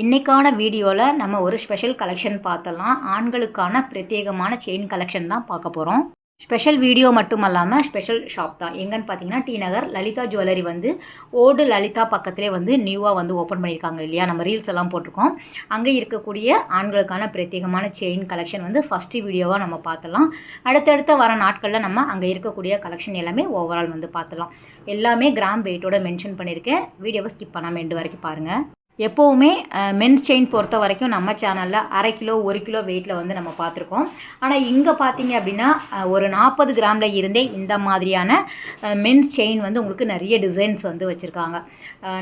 இன்றைக்கான வீடியோவில் நம்ம ஒரு ஸ்பெஷல் கலெக்ஷன் பார்த்தலாம். ஆண்களுக்கான பிரத்யேகமான செயின் கலெக்ஷன் தான் பார்க்க போகிறோம். ஸ்பெஷல் வீடியோ மட்டும் இல்லாமல் ஸ்பெஷல் ஷாப் தான். எங்கன்னு பார்த்தீங்கன்னா டி நகர் லலிதா ஜுவல்லரி வந்து ஓல்டு லலிதா பக்கத்திலே வந்து நியூவாக வந்து ஓப்பன் பண்ணியிருக்காங்க இல்லையா, நம்ம ரீல்ஸ் எல்லாம் போட்டிருக்கோம். அங்கே இருக்கக்கூடிய ஆண்களுக்கான பிரத்யேகமான செயின் கலெக்ஷன் வந்து ஃபஸ்ட்டு வீடியோவாக நம்ம பார்த்தலாம். அடுத்தடுத்த வர நாட்களில் நம்ம அங்கே இருக்கக்கூடிய கலெக்ஷன் எல்லாமே ஓவரால் வந்து பார்த்தலாம். எல்லாமே கிராம் வெயிட்டோட மென்ஷன் பண்ணியிருக்கேன். வீடியோவை ஸ்கிப் பண்ணாமல் எண்டு வரைக்கும் பாருங்கள். எப்போவுமே மென்ஸ் செயின் பொறுத்த வரைக்கும் நம்ம சேனலில் 1/2 கிலோ 1 கிலோ வெயிட்டில் வந்து நம்ம பார்த்துருக்கோம். ஆனால் இங்கே பார்த்தீங்க அப்படின்னா ஒரு 40 கிராமில் இருந்தே இந்த மாதிரியான மென்ஸ் செயின் வந்து உங்களுக்கு நிறைய டிசைன்ஸ் வந்து வச்சுருக்காங்க.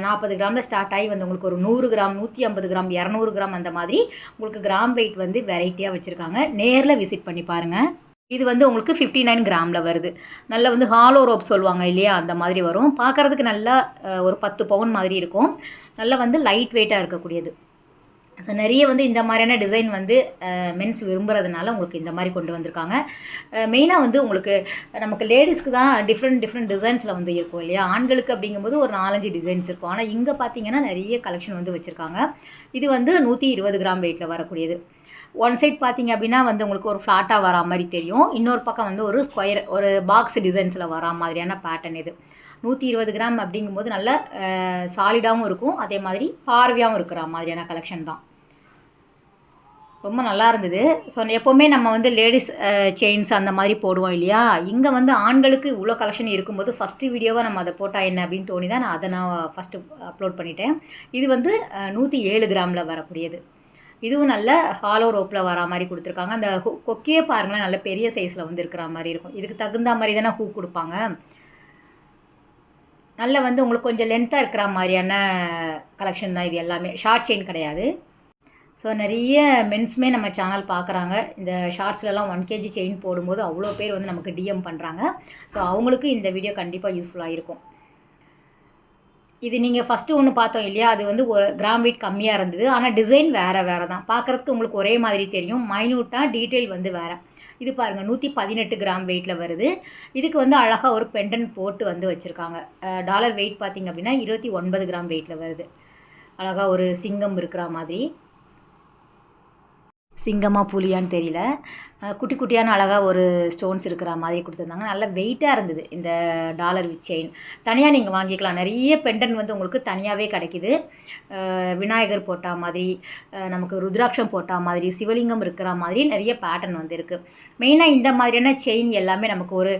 40 கிராமில் ஸ்டார்ட் ஆகி வந்து உங்களுக்கு ஒரு 100 கிராம் 150 கிராம் 200 கிராம் அந்த மாதிரி உங்களுக்கு கிராம் வெயிட் வந்து வெரைட்டியாக வச்சுருக்காங்க. நேரில் விசிட் பண்ணி பாருங்கள். இது வந்து உங்களுக்கு 59 கிராமில் வருது. நல்லா வந்து ஹாலோ ரோப் சொல்லுவாங்க இல்லையா, அந்த மாதிரி வரும். பார்க்குறதுக்கு நல்லா ஒரு 10 பவுன் மாதிரி இருக்கும். நல்லா வந்து லைட் வெயிட்டாக இருக்கக்கூடியது. ஸோ நிறைய வந்து இந்த மாதிரியான டிசைன் வந்து மென்ஸ் விரும்புகிறதுனால உங்களுக்கு இந்த மாதிரி கொண்டு வந்திருக்காங்க. மெயினாக வந்து உங்களுக்கு நமக்கு லேடிஸ்க்கு தான் டிஃப்ரெண்ட் டிசைன்ஸில் வந்து இருக்கும் இல்லையா, ஆண்களுக்கு அப்படிங்கும்போது ஒரு 4-5 டிசைன்ஸ் இருக்கும். ஆனால் இங்கே பார்த்தீங்கன்னா நிறைய கலெக்ஷன் வந்து வச்சுருக்காங்க. இது வந்து 120 கிராம் வெயிட்டில் வரக்கூடியது. ஒன் சைட் பார்த்தீங்க அப்படின்னா வந்து உங்களுக்கு ஒரு ஃப்ளாட்டாக வரா மாதிரி தெரியும். இன்னொரு பக்கம் வந்து ஒரு ஸ்கொயர் ஒரு பாக்ஸ் டிசைன்ஸில் வரா மாதிரியான பேட்டர்ன் இது. 120 கிராம் அப்படிங்கும்போது நல்ல சாலிடாகவும் இருக்கும், அதே மாதிரி பார்வையாகவும் இருக்கிற மாதிரியான கலெக்ஷன் தான். ரொம்ப நல்லா இருந்தது. ஸோ எப்போவுமே நம்ம வந்து லேடிஸ் செயின்ஸ் அந்த மாதிரி போடுவோம் இல்லையா, இங்கே வந்து ஆண்களுக்கு இவ்வளோ கலெக்ஷன் இருக்கும்போது ஃபஸ்ட்டு வீடியோவாக நம்ம அதை போட்டால் என்ன அப்படின்னு தோணி தான் நான் அதை ஃபஸ்ட்டு அப்லோட் பண்ணிட்டேன். இது வந்து 107 கிராமில் வரக்கூடியது. இதுவும் நல்ல ஹாலோ ரோப்பில் வரா மாதிரி கொடுத்துருக்காங்க. அந்த கொக்கியே பாருங்களேன், நல்ல பெரிய சைஸில் வந்து இருக்கிற மாதிரி இருக்கும். இதுக்கு தகுந்த மாதிரி தானே ஹூக் கொடுப்பாங்க. நல்ல வந்து உங்களுக்கு கொஞ்சம் லென்த்தாக இருக்கிற மாதிரியான கலெக்ஷன் தான் இது எல்லாமே. ஷார்ட் செயின் கிடையாது. ஸோ நிறைய மென்ஸுமே நம்ம சேனல் பார்க்குறாங்க. இந்த ஷார்ட்ஸ்லலாம் 1 kg செயின் போடும்போது அவ்வளோ பேர் வந்து நமக்கு டிஎம் பண்ணுறாங்க. ஸோ அவங்களுக்கு இந்த வீடியோ கண்டிப்பாக யூஸ்ஃபுல்லாக இருக்கும். இது நீங்கள் ஃபஸ்ட்டு ஒன்று பார்த்தோம் இல்லையா, அது வந்து ஒரு கிராம் வெயிட் கம்மியாக இருந்தது. ஆனால் டிசைன் வேறு தான். பார்க்குறதுக்கு உங்களுக்கு ஒரே மாதிரி தெரியும். மைன்யூட்டாக டீட்டெயில் வந்து வேறு. இது பாருங்கள் 118 கிராம் வெயிட்டில் வருது. இதுக்கு வந்து அழகாக ஒரு பெண்டன் போட்டு வந்து வச்சுருக்காங்க. டாலர் வெயிட் பார்த்திங்க அப்படின்னா 29 கிராம் வெயிட்டில் வருது. அழகாக ஒரு சிங்கம் இருக்கிற மாதிரி. சிங்கமா புலியான்னு தெரியல. குட்டி குட்டியான அழகாக ஒரு ஸ்டோன்ஸ் இருக்கிற மாதிரி கொடுத்துருந்தாங்க. நல்ல வெயிட்டாக இருந்தது இந்த டாலர் வித் செயின். தனியாக நீங்கள் வாங்கிக்கலாம். நிறைய பெண்டன் வந்து உங்களுக்கு தனியாகவே கிடைக்கிது. விநாயகர் போட்டா மாதிரி, நமக்கு ருத்ராட்சம் போட்டா மாதிரி, சிவலிங்கம் இருக்கிற மாதிரி நிறைய பேட்டர்ன் வந்து இருக்குது. மெயினாக இந்த மாதிரியான செயின் எல்லாமே நமக்கு ஒரு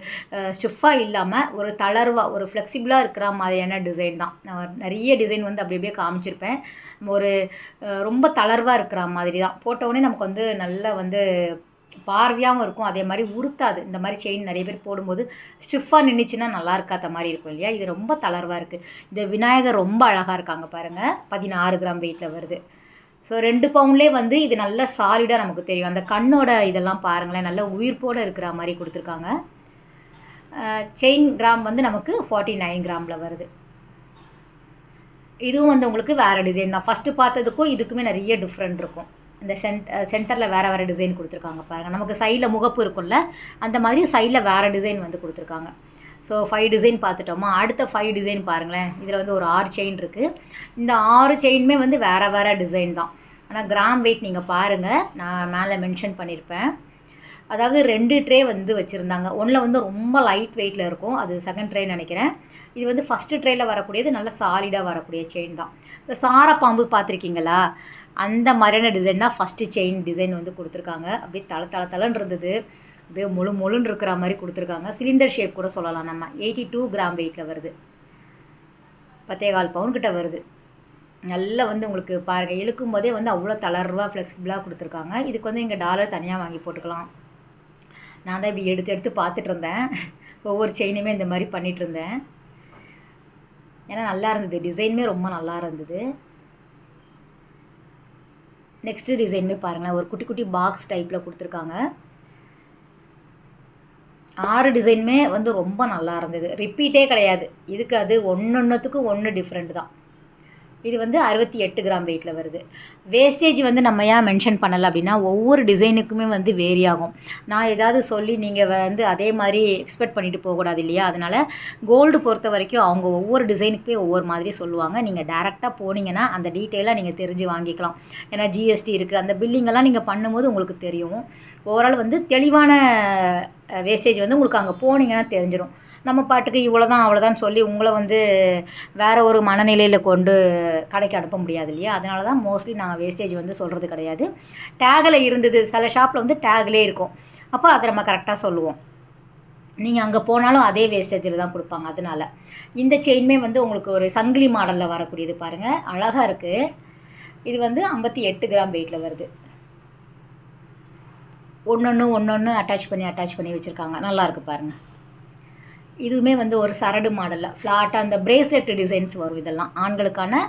ஸ்டிஃபாக இல்லாமல் ஒரு தளர்வாக ஒரு ஃப்ளெக்சிபிளாக இருக்கிற மாதிரியான டிசைன் தான். நான் நிறைய டிசைன் வந்து அப்படி அப்படியே காமிச்சிருப்பேன். ஒரு ரொம்ப தளர்வாக இருக்கிற மாதிரி தான். போட்டவுடனே நமக்கு வந்து நல்லா வந்து பார்வையாகவும் இருக்கும், அதே மாதிரி உறுத்தாது. இந்த மாதிரி செயின் நிறைய பேர் போடும்போது ஸ்டிஃபாக நின்றுச்சுன்னா நல்லா இருக்காத மாதிரி இருக்கும் இல்லையா, இது ரொம்ப தளர்வாக இருக்குது. இந்த விநாயகர் ரொம்ப அழகாக இருக்காங்க பாருங்கள். 16 கிராம் வெயிட்டில் வருது. ஸோ 2 பவுண்ட்லேயே வந்து இது நல்ல சாலிடாக நமக்கு தெரியும். அந்த கண்ணோட இதெல்லாம் பாருங்களேன், நல்ல உயிர்ப்போடு இருக்கிற மாதிரி கொடுத்துருக்காங்க. செயின் கிராம் வந்து நமக்கு 49 கிராமில் வருது. இதுவும் வந்து உங்களுக்கு வேறு டிசைன் தான். ஃபஸ்ட்டு பார்த்ததுக்கும் இதுக்குமே நிறைய டிஃப்ரெண்ட் இருக்கும். இந்த சென்டரில் வேறு டிசைன் கொடுத்துருக்காங்க பாருங்கள். நமக்கு சைடில் முகப்பு இருக்கும்ல, அந்த மாதிரி சைடில் வேறு டிசைன் வந்து கொடுத்துருக்காங்க. ஸோ 5 டிசைன் பார்த்துட்டோமா, அடுத்த 5 டிசைன் பாருங்களேன். இதில் வந்து ஒரு 6 செயின் இருக்குது. இந்த 6 செயினுமே வந்து வேறு டிசைன் தான். ஆனால் கிராம் வெயிட் நீங்கள் பாருங்கள், நான் மேலே மென்ஷன் பண்ணியிருப்பேன். அதாவது 2 ட்ரே வந்து வச்சுருந்தாங்க. ஒன்றில் வந்து ரொம்ப லைட் வெயிட்டில் இருக்கும், அது செகண்ட் ட்ரே நினைக்கிறேன். இது வந்து ஃபஸ்ட்டு ட்ரேயில் வரக்கூடியது நல்ல சாலிடாக வரக்கூடிய செயின் தான். இந்த சார பாம்பு பார்த்துருக்கீங்களா, அந்த மாதிரியான டிசைன் தான் ஃபஸ்ட்டு செயின் டிசைன் வந்து கொடுத்துருக்காங்க. அப்படியே தளன்னு இருந்தது, அப்படியே முழுன்னு இருக்கிற மாதிரி கொடுத்துருக்காங்க. சிலிண்டர் ஷேப் கூட சொல்லலாம் நம்ம. 82 கிராம் வெயிட்டில் வருது. 10.25 பவுன் கிட்ட வருது. நல்லா வந்து உங்களுக்கு பாருங்கள், இழுக்கும் போதே வந்து அவ்வளோ தளர்வாக ஃப்ளெக்சிபிளாக கொடுத்துருக்காங்க. இதுக்கு வந்து இங்கே டாலர் தனியாக வாங்கி போட்டுக்கலாம். நான் தான் இப்படி எடுத்து பார்த்துட்டு இருந்தேன். ஒவ்வொரு செயினுமே இந்த மாதிரி பண்ணிகிட்டு இருந்தேன். ஏன்னா நல்லா இருந்தது, டிசைனுமே ரொம்ப நல்லா இருந்தது. நெக்ஸ்ட்டு டிசைனுமே பாருங்களேன், ஒரு குட்டி குட்டி பாக்ஸ் டைப்பில் கொடுத்துருக்காங்க. 6 டிசைனுமே வந்து ரொம்ப நல்லா இருந்தது. ரிப்பீட்டே கிடையாது. இதுக்கு அது ஒன்றுத்துக்கும் ஒன்று டிஃப்ரெண்ட் தான். இது வந்து 68 கிராம் வெயிட்டில் வருது. வேஸ்டேஜ் வந்து நம்ம ஏன் மென்ஷன் பண்ணலை அப்படின்னா, ஒவ்வொரு டிசைனுக்குமே வந்து வேரி ஆகும். நான் ஏதாவது சொல்லி நீங்கள் வந்து அதே மாதிரி எக்ஸ்பெக்ட் பண்ணிட்டு போகக்கூடாது இல்லையா? அதனால் கோல்டு பொறுத்த வரைக்கும் அவங்க ஒவ்வொரு டிசைனுக்குமே ஒவ்வொரு மாதிரி சொல்லுவாங்க. நீங்கள் டேரெக்டாக போனீங்கன்னா அந்த டீட்டெயிலாக நீங்கள் தெரிஞ்சு வாங்கிக்கலாம். ஏன்னா ஜிஎஸ்டி இருக்குது, அந்த பில்லிங்கெல்லாம் நீங்கள் பண்ணும்போது உங்களுக்கு தெரியும். ஓவரால் வந்து தெளிவான வேஸ்டேஜ் வந்து உங்களுக்கு அங்கே போனீங்கன்னா தெரிஞ்சிடும். நம்ம பாட்டுக்கு இவ்வளோதான் அவ்வளோதான் சொல்லி உங்களை வந்து வேறு ஒரு மனநிலையில் கொண்டு கடைக்கு அனுப்ப முடியாது இல்லையா? அதனால தான் மோஸ்ட்லி நாங்கள் வேஸ்டேஜ் வந்து சொல்கிறது கிடையாது. டேகில் இருந்தது, சில ஷாப்பில் வந்து டேக்லேயே இருக்கும். அப்போ அதை நம்ம கரெக்டாக சொல்லுவோம். நீங்கள் அங்கே போனாலும் அதே வேஸ்டேஜில் தான் கொடுப்பாங்க. அதனால் இந்த செயினுமே வந்து உங்களுக்கு ஒரு சங்கிலி மாடலில் வரக்கூடியது பாருங்கள், அழகாக இருக்குது. இது வந்து 58 கிராம் வெயிட்டில் வருது. ஒன்று அட்டாச் பண்ணி வச்சுருக்காங்க. நல்லாயிருக்கு பாருங்கள். இதுவுமே வந்து ஒரு சரடு மாடலில் ஃப்ளாட்டாக அந்த பிரேஸ்லெட் டிசைன்ஸ் வரும். இதெல்லாம் ஆண்களுக்கான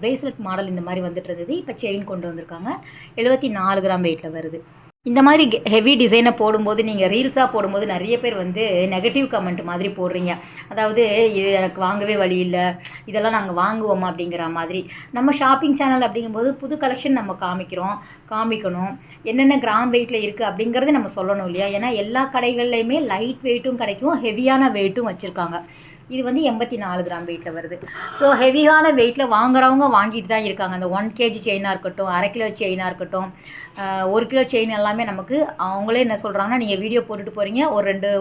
பிரேஸ்லெட் மாடல் இந்த மாதிரி வந்துட்டு இருந்தது. இப்போ செயின் கொண்டு வந்திருக்காங்க. 74 கிராம் வெயிட்டில் வருது. இந்த மாதிரி ஹெவி டிசைனை போடும்போது, நீங்கள் ரீல்ஸாக போடும்போது நிறைய பேர் வந்து நெகட்டிவ் கமெண்ட் மாதிரி போடுறீங்க. அதாவது இது எனக்கு வாங்கவே வழி இல்லை, இதெல்லாம் நாங்கள் வாங்குவோமா அப்படிங்கிற மாதிரி. நம்ம ஷாப்பிங் சேனல் அப்படிங்கும்போது புது கலெக்ஷன் நம்ம காமிக்கணும். என்னென்ன கிராம் வெயிட்டில் இருக்குது அப்படிங்கிறத நம்ம சொல்லணும் இல்லையா? ஏன்னா எல்லா கடைகள்லையுமே லைட் வெயிட்டும் கிடைக்கும், ஹெவியான வெயிட்டும் வச்சுருக்காங்க. இது வந்து 84 கிராம் வெயிட்டில் வருது. ஸோ ஹெவியான வெயிட்டில் வாங்குறவங்க வாங்கிட்டு தான் இருக்காங்க. அந்த 1 kg செயினாக இருக்கட்டும், அரை கிலோ செயினாக இருக்கட்டும், 1 கிலோ செயின் எல்லாமே நமக்கு அவங்களே என்ன சொல்கிறாங்கன்னா, நீங்கள் வீடியோ போட்டுட்டு போகிறீங்க,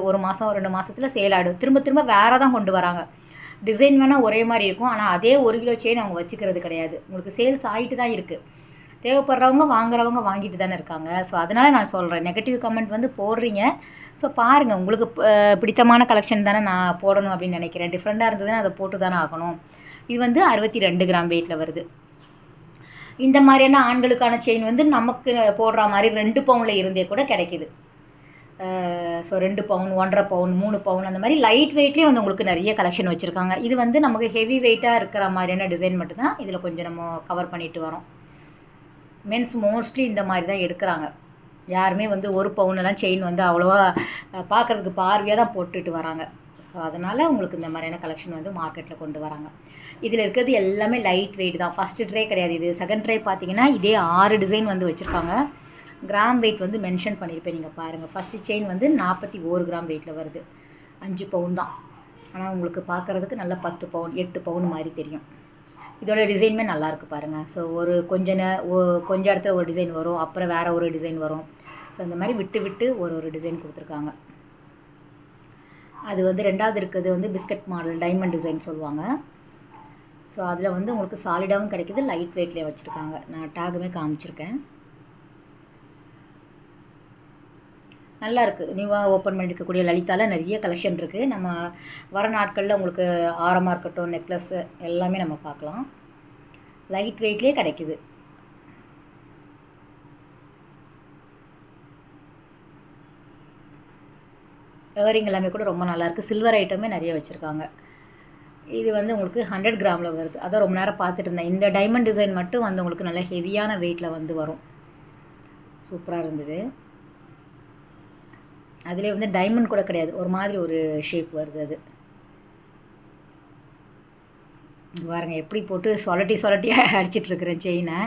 ஒரு மாதம் 2 மாதத்தில் சேல் ஆகிடும். திரும்ப வேறு தான் கொண்டு வராங்க. டிசைன் வேணால் ஒரே மாதிரி இருக்கும், ஆனால் அதே 1 கிலோ செயின் அவங்க வச்சுக்கிறது கிடையாது. உங்களுக்கு சேல்ஸ் ஆகிட்டு தான் இருக்குது. தேவைப்படுறவங்க வாங்குறவங்க வாங்கிட்டு தானே இருக்காங்க. ஸோ அதனால் நான் சொல்கிறேன், நெகட்டிவ் கமெண்ட் வந்து போடுறீங்க. ஸோ பாருங்கள், உங்களுக்கு பிடித்தமான கலெக்ஷன் தானே நான் போடணும் அப்படின்னு நினைக்கிறேன். டிஃப்ரெண்ட்டாக இருந்ததுன்னா அதை போட்டு தானே ஆகணும். இது வந்து 62 கிராம் வெயிட்டில் வருது. இந்த மாதிரியான ஆண்களுக்கான செயின் வந்து நமக்கு போடுற மாதிரி 2 பவுனில் இருந்தே கூட கிடைக்கிது. ஸோ 2 பவுன், 1.5 பவுன், 3 பவுன் அந்த மாதிரி லைட் வெயிட்லேயே வந்து உங்களுக்கு நிறைய கலெக்ஷன் வச்சுருக்காங்க. இது வந்து நமக்கு ஹெவி வெயிட்டாக இருக்கிற மாதிரியான டிசைன் மட்டும்தான் இதில் கொஞ்சம் நம்ம கவர் பண்ணிட்டு வரோம். மென்ஸ் மோஸ்ட்லி இந்த மாதிரி தான் எடுக்கிறாங்க. யாருமே வந்து 1 பவுனெல்லாம் செயின் வந்து அவ்வளோவா பார்க்குறதுக்கு பார்வையாக தான் போட்டுட்டு வராங்க. ஸோ அதனால் உங்களுக்கு இந்த மாதிரியான கலெக்ஷன் வந்து மார்க்கெட்டில் கொண்டு வராங்க. இதில் இருக்கிறது எல்லாமே லைட் வெயிட் தான். ஃபஸ்ட்டு ட்ரே கிடையாது இது. செகண்ட் ட்ரே பார்த்தீங்கன்னா இதே 6 டிசைன் வந்து வச்சுருக்காங்க. கிராம் வெயிட் வந்து மென்ஷன் பண்ணியிருப்பேன், நீங்கள் பாருங்கள். ஃபஸ்ட்டு செயின் வந்து 41 கிராம் வெயிட்டில் வருது. 5 பவுன் தான், ஆனால் உங்களுக்கு பார்க்குறதுக்கு நல்லா 10 பவுன் 8 பவுன் மாதிரி தெரியும். இதோட டிசைனுமே நல்லாயிருக்கு பாருங்கள். ஸோ கொஞ்ச இடத்துல ஒரு டிசைன் வரும், அப்புறம் வேறு ஒரு டிசைன் வரும். ஸோ இந்த மாதிரி விட்டு ஒரு டிசைன் கொடுத்துருக்காங்க. அது வந்து 2வது இருக்கிறது வந்து பிஸ்கட் மாடல் டைமண்ட் டிசைன் சொல்லுவாங்க. ஸோ அதில் வந்து உங்களுக்கு சாலிடாகவும் கிடைக்கிது, லைட் வெயிட்லேயே வச்சுருக்காங்க. நான் டேகுமே காமிச்சிருக்கேன். நல்லாயிருக்கு. நியூவாக ஓப்பன் பண்ணியிருக்கக்கூடிய லலிதாவில் நிறைய கலெக்ஷன் இருக்குது. நம்ம வர நாட்களில் உங்களுக்கு ஆரமாக இருக்கட்டும், நெக்லஸ்ஸு எல்லாமே நம்ம பார்க்கலாம். லைட் வெயிட்லேயே கிடைக்கிது. இயரிங் எல்லாமே கூட ரொம்ப நல்லாயிருக்கு. சில்வர் ஐட்டமே நிறைய வச்சுருக்காங்க. இது வந்து உங்களுக்கு 100 கிராமில் வருது. அதான் ரொம்ப நேரம் பார்த்துட்டு இருந்தேன். இந்த டைமண்ட் டிசைன் மட்டும் வந்து உங்களுக்கு நல்ல ஹெவியான வெயிட்டில் வந்து வரும். சூப்பராக இருந்தது. அதிலே வந்து டைமண்ட் கூட கிடையாது, ஒரு மாதிரி ஒரு ஷேப் வருது. அது பாருங்கள், எப்படி போட்டு சொலட்டி அடிச்சிட்ருக்குறேன் செயினை.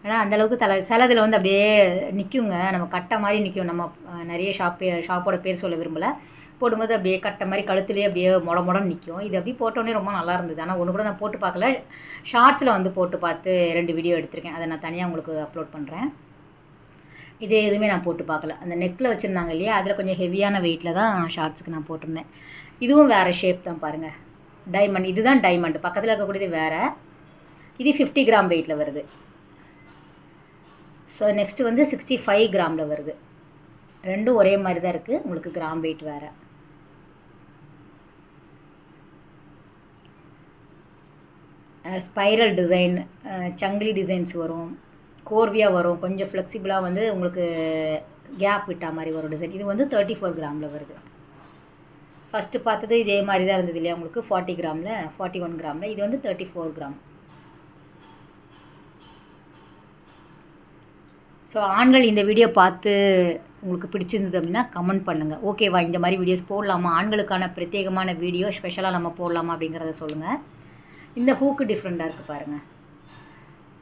ஏன்னா அந்தளவுக்கு சிலதில் வந்து அப்படியே நிற்குங்க, நம்ம கட்டை மாதிரி நிற்கும். நம்ம நிறைய ஷாப்போட பேர் சொல்ல விரும்பலை. போடும்போது அப்படியே கட்டை மாதிரி கழுத்துலேயே அப்படியே மொடன்னு நிற்கும். இது அப்படியே போட்டோன்னே ரொம்ப நல்லா இருந்தது. ஆனால் ஒன்று கூட நான் போட்டு பார்க்கல. ஷார்ட்ஸில் வந்து போட்டு பார்த்து 2 வீடியோ எடுத்திருக்கேன். அதை நான் தனியாக உங்களுக்கு அப்லோட் பண்ணுறேன். இது எதுவுமே நான் போட்டு பார்க்கல. அந்த நெக்கில் வச்சுருந்தாங்க இல்லையா, அதில் கொஞ்சம் ஹெவியான வெயிட்டில் தான் ஷார்ட்ஸுக்கு நான் போட்டிருந்தேன். இதுவும் வேறு ஷேப் தான் பாருங்கள். டைமண்ட், இதுதான் டைமண்ட். பக்கத்தில் இருக்கக்கூடியது வேறு. இது 50 கிராம் வெயிட்டில் வருது. ஸோ நெக்ஸ்ட்டு வந்து 65 கிராமில் வருது. ரெண்டும் ஒரே மாதிரி தான் இருக்குது. உங்களுக்கு கிராம் வெயிட் வேறு. ஸ்பைரல் டிசைன், சங்கிலி டிசைன்ஸ் வரும், கோர்வியாக வரும், கொஞ்சம் ஃப்ளெக்சிபிளாக வந்து உங்களுக்கு கேப் விட்டா மாதிரி வரும் டிசைன். இது வந்து 34 கிராமில் வருது. ஃபஸ்ட்டு பார்த்தது இதே மாதிரி தான் இருந்தது இல்லையா உங்களுக்கு, 40 கிராமில் 41 கிராமில். இது வந்து 34 கிராம். ஸோ ஆண்கள் இந்த வீடியோ பார்த்து உங்களுக்கு பிடிச்சிருந்தது அப்படின்னா கமெண்ட் பண்ணுங்கள். ஓகேவா, இந்த மாதிரி வீடியோஸ் போடலாமா, ஆண்களுக்கான பிரத்யேகமான வீடியோ ஸ்பெஷலாக நம்ம போடலாமா அப்படிங்கிறத சொல்லுங்கள். இந்த ஹூக்கு டிஃப்ரெண்ட்டாக இருக்குது பாருங்கள்.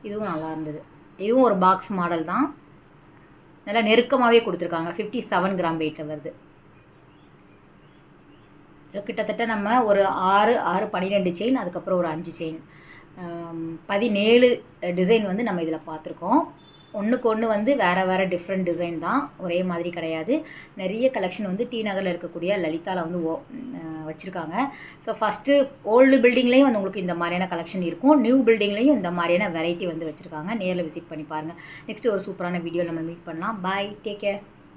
இதுவும் நல்லா இருந்தது. இதுவும் ஒரு பாக்ஸ் மாடல் தான். நல்லா நெருக்கமாகவே கொடுத்துருக்காங்க. 57 கிராம் வெயிட்டில் வருது. ஸோ கிட்டத்தட்ட நம்ம ஒரு 12 செயின், அதுக்கப்புறம் ஒரு 5 செயின், 17 டிசைன் வந்து நம்ம இதில் பார்த்துருக்கோம். ஒன்றுக்கு ஒன்று வந்து வேறு டிஃப்ரெண்ட் டிசைன் தான், ஒரே மாதிரி கிடையாது. நிறைய கலெக்ஷன் வந்து டி நகரில் இருக்கக்கூடிய லலிதாவில் வந்து வச்சுருக்காங்க. ஸோ ஃபஸ்ட்டு ஓல்டு பில்டிங்லேயும் வந்து உங்களுக்கு இந்த மாதிரியான கலெக்ஷன் இருக்கும், நியூ பில்டிங்லேயும் இந்த மாதிரியான வெரைட்டி வந்து வச்சுருக்காங்க. நேரில் விசிட் பண்ணி பாருங்கள். நெக்ஸ்ட்டு ஒரு சூப்பரான வீடியோ நம்ம மீட் பண்ணலாம். பாய், டேக் கேர்.